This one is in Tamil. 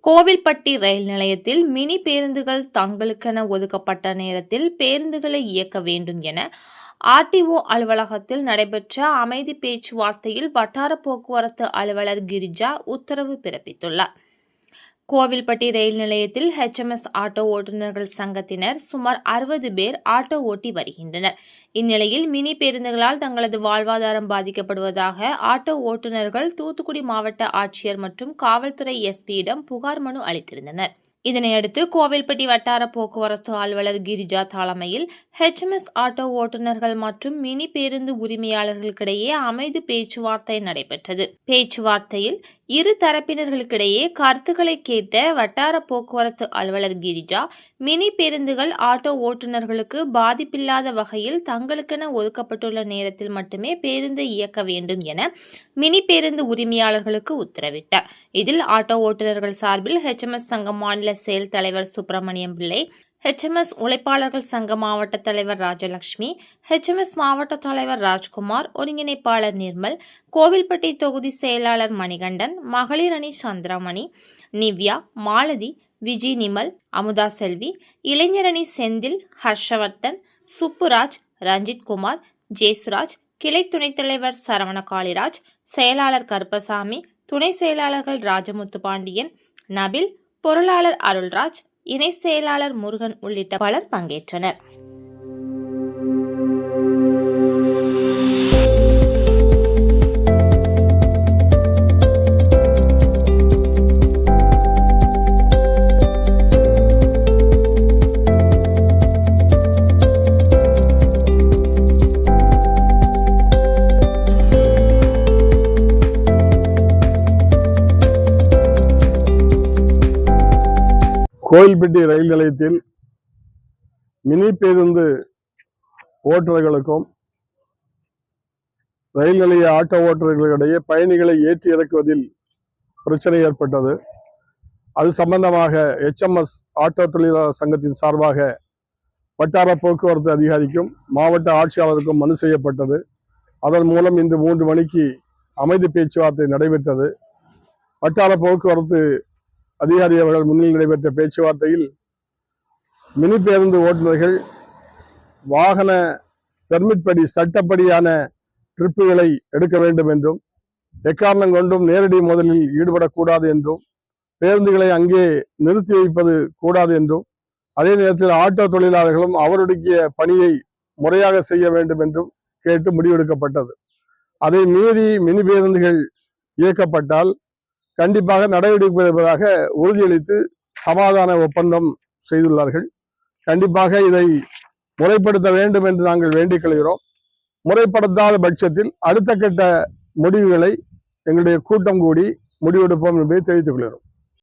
கோவில்பட்டி ரயில் நிலையத்தில் மினி பேருந்துகள் தங்களுக்கென ஒதுக்கப்பட்ட நேரத்தில் பேருந்துகளை இயக்க வேண்டும் என ஆர்டிஓ அலுவலகத்தில் நடைபெற்ற அமைதி பேச்சுவார்த்தையில் வட்டார போக்குவரத்து அலுவலர் கிரிஜா உத்தரவு பிறப்பித்துள்ளார். கோவில்பட்டி ரயில் நிலையத்தில் HMS ஆட்டோ ஓட்டுநர்கள் சங்கத்தினர் சுமார் 60 பேர் ஆட்டோ ஓட்டி வருகின்றனர். இந்நிலையில் மினி பேருந்துகளால் தங்களது வாழ்வாதாரம் பாதிக்கப்படுவதாக ஆட்டோ ஓட்டுநர்கள் தூத்துக்குடி மாவட்ட ஆட்சியர் மற்றும் காவல்துறை SPயிடம் புகார் மனு அளித்திருந்தனர். இதனையடுத்து கோவில்பட்டி வட்டார போக்குவரத்து அலுவலர் கிரிஜா தலைமையில் HMS ஆட்டோ ஓட்டுநர்கள் மற்றும் மினி பேருந்து உரிமையாளர்களுக்கிடையே அமைதி பேச்சுவார்த்தை நடைபெற்றது. பேச்சுவார்த்தையில் இரு தரப்பினர்களுக்கிடையே கருத்துக்களை கேட்ட வட்டார போக்குவரத்து அலுவலர் கிரிஜா, மினி பேருந்துகள் ஆட்டோ ஓட்டுநர்களுக்கு பாதிப்பில்லாத வகையில் தங்களுக்கென ஒதுக்கப்பட்டுள்ள நேரத்தில் மட்டுமே பேருந்து இயக்க வேண்டும் என மினி பேருந்து உரிமையாளர்களுக்கு உத்தரவிட்டார். இதில் ஆட்டோ ஓட்டுநர்கள் சார்பில் HMS சங்க மாநில செயல் தலைவர் சுப்பிரமணியம் பிள்ளை, HMS உழைப்பாளர்கள் சங்க மாவட்ட தலைவர் ராஜலட்சுமி, HMS மாவட்ட தலைவர் ராஜ்குமார், ஒருங்கிணைப்பாளர் நிர்மல், கோவில்பட்டி தொகுதி செயலாளர் மணிகண்டன், மகளிர் அணி சந்திரமணி, நிவ்யா, மாலதி, விஜய் நிமல், அமுதா செல்வி, இளைஞரணி செந்தில், ஹர்ஷவர்தன், சுப்புராஜ், ரஞ்சித்குமார், ஜேசுராஜ், கிளை துணைத் தலைவர் சரவண காளிராஜ், செயலாளர் கருப்பசாமி, துணை செயலாளர்கள் ராஜமுத்து பாண்டியன், நபில், பொருளாளர் அருள்ராஜ், இணை செயலாளர் முருகன் உள்ளிட்ட பலர் பங்கேற்றனர். கோவில்பட்டி ரயில் நிலையத்தில் மினி பேருந்து ஓட்டுநர்களுக்கும் ரயில் நிலைய ஆட்டோ ஓட்டுநர்களிடையே பயணிகளை ஏற்றி இறக்குவதில் பிரச்சனை ஏற்பட்டது. அது சம்பந்தமாக HMS ஆட்டோ தொழிலாளர் சங்கத்தின் சார்பாக வட்டார போக்குவரத்து அதிகாரிக்கும் மாவட்ட ஆட்சியாளருக்கும் மனு செய்யப்பட்டது. அதன் மூலம் இன்று 3 மணிக்கு அமைதி பேச்சுவார்த்தை நடைபெற்றது. வட்டார போக்குவரத்து அதிகாரி அவர்கள் முன்னில் நடைபெற்ற பேச்சுவார்த்தையில் மினி பேருந்து ஓட்டுநர்கள் வாகன பெர்மிட் படி சட்டப்படியான ட்ரிப்புகளை எடுக்க வேண்டும் என்றும், எக்காரணம் கொண்டும் நேரடி மோதலில் ஈடுபடக்கூடாது என்றும், பேருந்துகளை அங்கே நிறுத்தி வைப்பது கூடாது என்றும், அதே நேரத்தில் ஆட்டோ தொழிலாளர்களும் அவருடைய பணியை முறையாக செய்ய வேண்டும் என்றும் கேட்டு முடிவெடுக்கப்பட்டது. அதை மீறி மினி பேருந்துகள் இயக்கப்பட்டால் கண்டிப்பாக நடவடிக்கை எடுப்பதாக உறுதியளித்து சமாதான ஒப்பந்தம் செய்துள்ளார்கள். கண்டிப்பாக இதை முறைப்படுத்த வேண்டும் என்று நாங்கள் வேண்டிக் கொள்கிறோம். முறைப்படுத்தாத பட்சத்தில் அடுத்த கட்ட முடிவுகளை எங்களுடைய கூட்டம் கூடி முடிவெடுப்போம் என்பதை தெரிவித்துக் கொள்கிறோம்.